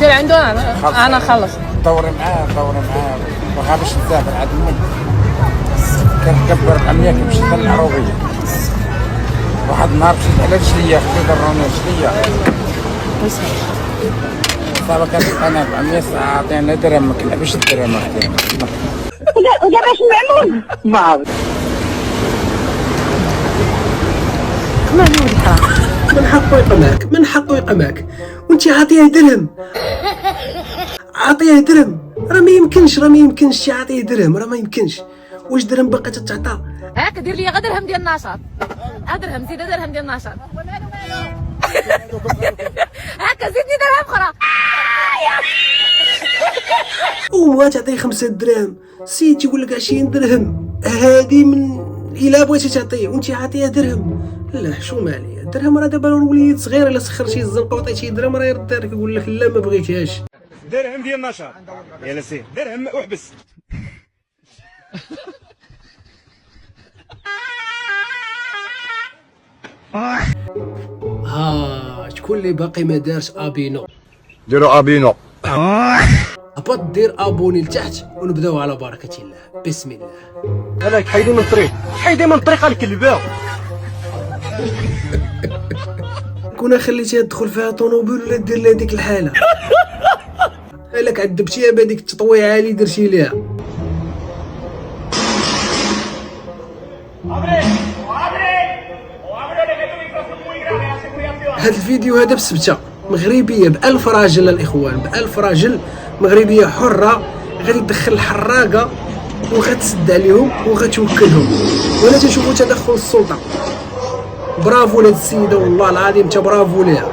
سير عنده انا خلص. دوري معاه وغا باش نسافر عاد منك كنكبر العمليه كنمشي للعروبيه. واحد النهار مشيت على رجليا خديت الروني رجليا صافا كتلقى انا بعمليه عطينا درهم ما كنلعبش الدرهم عطينا ودابا شنو نعمل؟ ما عرفت من حقه يقمعك، من حقه يقمعك وانت عاطيه درهم، عاطيه درهم. راه ما يمكنش تعطيه درهم، راه ما يمكنش. واش درهم باقي تتعطى؟ هاك دير لي غير درهم ديال النشاط، درهم زيد درهم ديال النشاط. هاكا زيدني درهم اخرى. وما تعطيه 5 دراهم، سيدي تيقول لك 20 درهم. هادي من الا بغيتي تعطيه وانت عاطيه درهم، لا حشومه عليا. درهم راه دابا الوليد صغير، الا سخرتيه الزنقه وعطيتيه درهم راه يرد لك يقول لك لا ما بغيتهاش. درهم ديال النشاط يلا سير درهم وحبس. شكون اللي باقي ما دارش ابينو؟ ديروا ابينو. هبط دير ابوني لتحت ونبداو على بركه الله. بسم الله. هلاك حيدي من الطريق، حيدي من الطريق الكلبه. كنا خليتيها تدخل فيها طوموبيل ولا دير لها ديك الحاله. هلاك عذبتيها بهذيك التطويعه اللي درتي ليها. هذا الفيديو هذا بسبته مغربيه ب1000 راجل الاخوان، ب1000 راجل مغربيه حره غادي تدخل الحراقه وغتسد عليهم وغتوكلهم، ولا تشوفوا تدخل السلطه. برافو لهاد السيده والله العظيم، تا برافو ليها.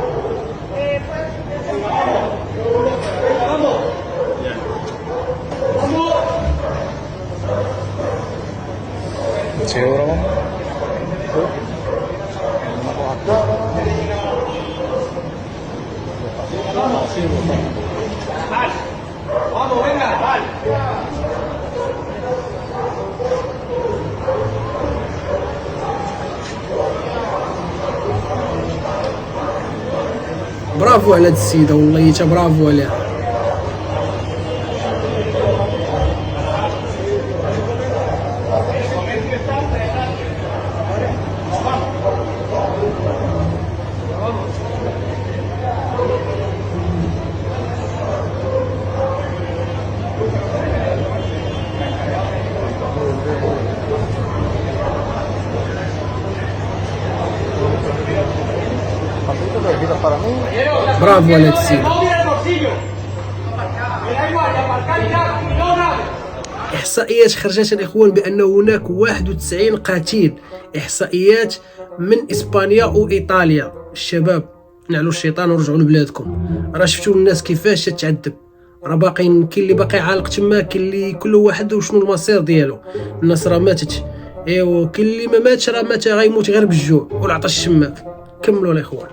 برافو على هاد السيده والله، تا برافو عليها. برافو على هاد السيده. احصائيات خرجت الاخوان بان هناك 91 قتيل، احصائيات من اسبانيا وايطاليا. الشباب نعلوا الشيطان ورجعوا لبلادكم. راه شفتوا الناس كيفاش تتعذب، راه باقيين، كاين اللي باقي عالق تما، كاين اللي كل واحد وشنو المصير ديالو. الناس راه ماتت، ايوا كاين اللي ما ماتش راه مات غيموت غير بالجوع والعطش الشماك. كملوا الاخوان.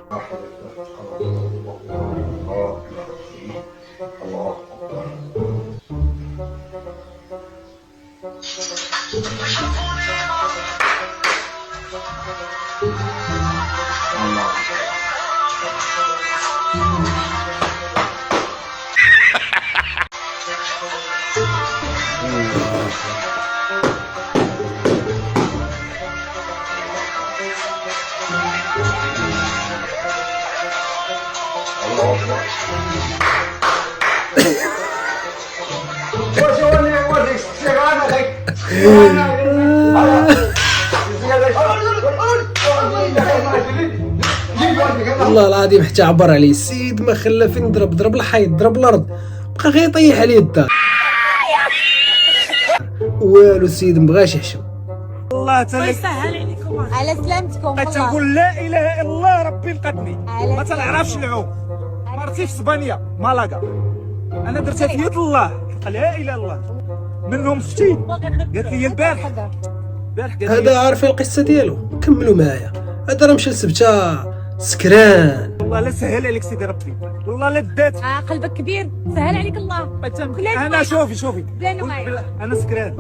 والله العظيم حتى عبر عليه السيد، ما خلى فين ضرب الحيط، ضرب الارض، بقى غير يطيح عليه الدار. والو السيد مبغاش يحشم. الله تسهل عليكم على سلامتكم. تنقول لا اله الا الله ربي لقدني، ما تنعرفش العوم. مرتي في اسبانيا مالاغا، انا درتها في يد الله، لا اله الا الله. منهم ختي قالت لي البارح هذا عارف القصه ديالو. كملوا معايا. هذا راه مشى لسبته سكران. والله لا سهل عليك سيدي ربي، والله لا دات. قلبك كبير، سهل عليك الله. انا شوفي بلا نوايا انا سكران.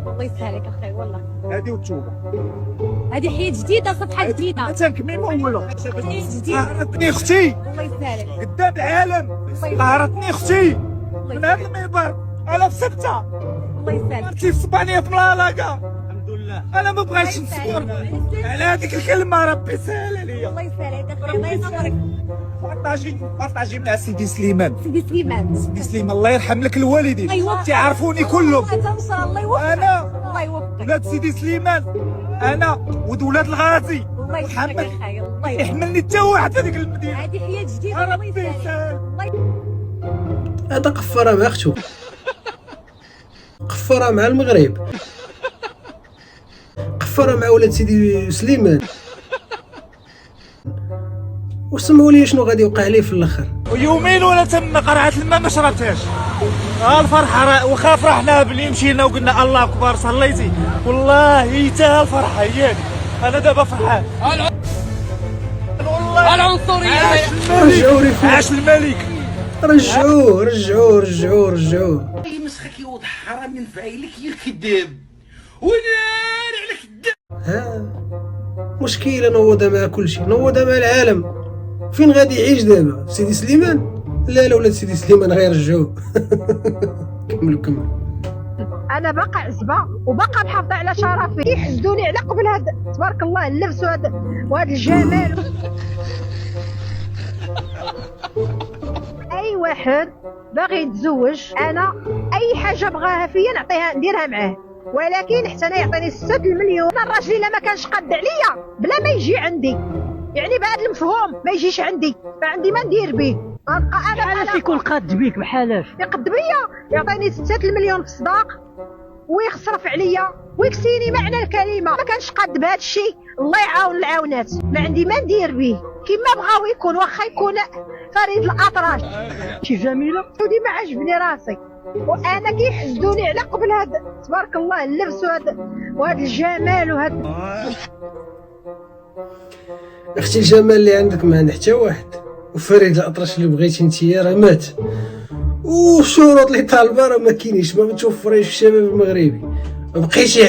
الله يسهل عليك اخي والله. هذه والتوبه هذه حياة جديدة، صفحة جديدة. تنكمي مولو. جديد. قهرتني اختي الله يسهلك. قدام العالم، قهرتني اختي من هذا المنبر. انا في 6 الله يسهلك. مرتي في اسبانيا في ملاقا. الحمد لله. انا ما بغيتش نصبر على هذيك الكلمه، ربي سهل عليا. الله يسهلك اخويا، الله ينورك. بارطاجي مع سيدي سليمان. سيدي سليمان. سيدي سليمان الله يرحم لك الوالدين، الله يوفقك. تعرفوني كلهم. الله تنصر، الله يوفقك. انا الله يوفقك. ولاد سيدي سليمان، انا ولاد الغازي الله يسهلك محمد اخويا، الله يوفقك. يحملني حتى واحد في هذيك المدينه. هذه حياة جديدة، الله ربي يسهلك. يسهل. هذا قفره مع اختو، قفره مع المغرب، قفره مع ولاد سيدي سليمان. وسمعوا لي شنو غادي يوقع ليه في الاخر. ويومين ولا تم قرعه الماء ما شربتهاش. الفرحه واخا فرحنا بلي مشينا وقلنا الله اكبر صليتي، والله حتى الفرحه هي هذه. انا دابا فرحان والله. العنصرية. رجعوا لي فيه. عاش الملك. رجعوه. يمسخك يوضح حرام ينفعلك يا الكذاب ونار على الكذاب. ها مشكلة نوضها مع كل شيء، نوضها مع العالم. فين غادي يعيش دابا سيدي سليمان؟ لا ولاد سيدي سليمان غيرجعوه. كملوا. انا باقا عزبه وباقا محافظه على شرفي. يحسدوني على قبل هذا تبارك الله اللبس وهذا الجمال. اي واحد باغي يتزوج انا اي حاجه بغاها فيا نعطيها نديرها معاه، ولكن حتى انا يعطيني 6 المليون. انا الراجل الا ما كانش قاد عليا بلا ما يجي عندي، يعني بهذا المفهوم ما يجيش عندي، فعندي ما ندير به. علاش يكون قاد بيك بحالاش؟ يقد بيا يعطيني 6 المليون في الصداق ويخسرف عليا ويكسيني معنى الكلمه. ما كانش قاد بهذا الشيء، الله يعاون العاونات. ما عندي ما ندير به كيما بغاو يكون، واخا يكون فريد الاطراش. شي جميله وديما عجبني راسي، وانا كيحسدوني على قبل هذا تبارك الله اللبس وهذا الجمال وهذا. اختي الجمال اللي عندك ما عند حتى واحد، وفريد الاطرش اللي بغيتي نتيا راه مات، والشروط اللي طالبه راه ما كاينينش، ما متوفرينش في الشباب المغربي. بقيتي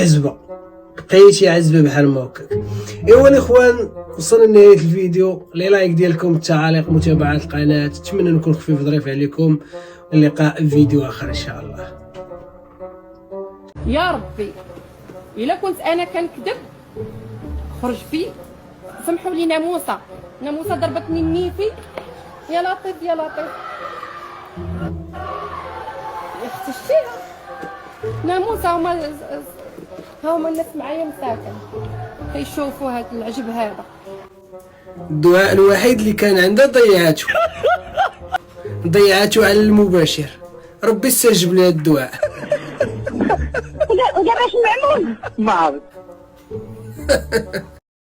عزبه بحال ما هكاك. ايوا الاخوان وصلنا لنهايه الفيديو. لي لايك ديالكم، التعاليق، متابعه القناه. نتمنى نكون خفيف ظريف عليكم. اللقاء في فيديو اخر ان شاء الله. يا ربي الا كنت انا كنكذب خرج فيه. سمحوا لي ناموسه ضربتني النيفي. يا لطيف يا اختي شتيها ناموسه. هما الناس معايا مساكن كيشوفوا هذا العجب هذا. الدعاء الوحيد اللي كان عندها ضيعته على المباشر. ربي استجب لهذا الدعاء. ودابا شنو نعمل؟ ما عرفت.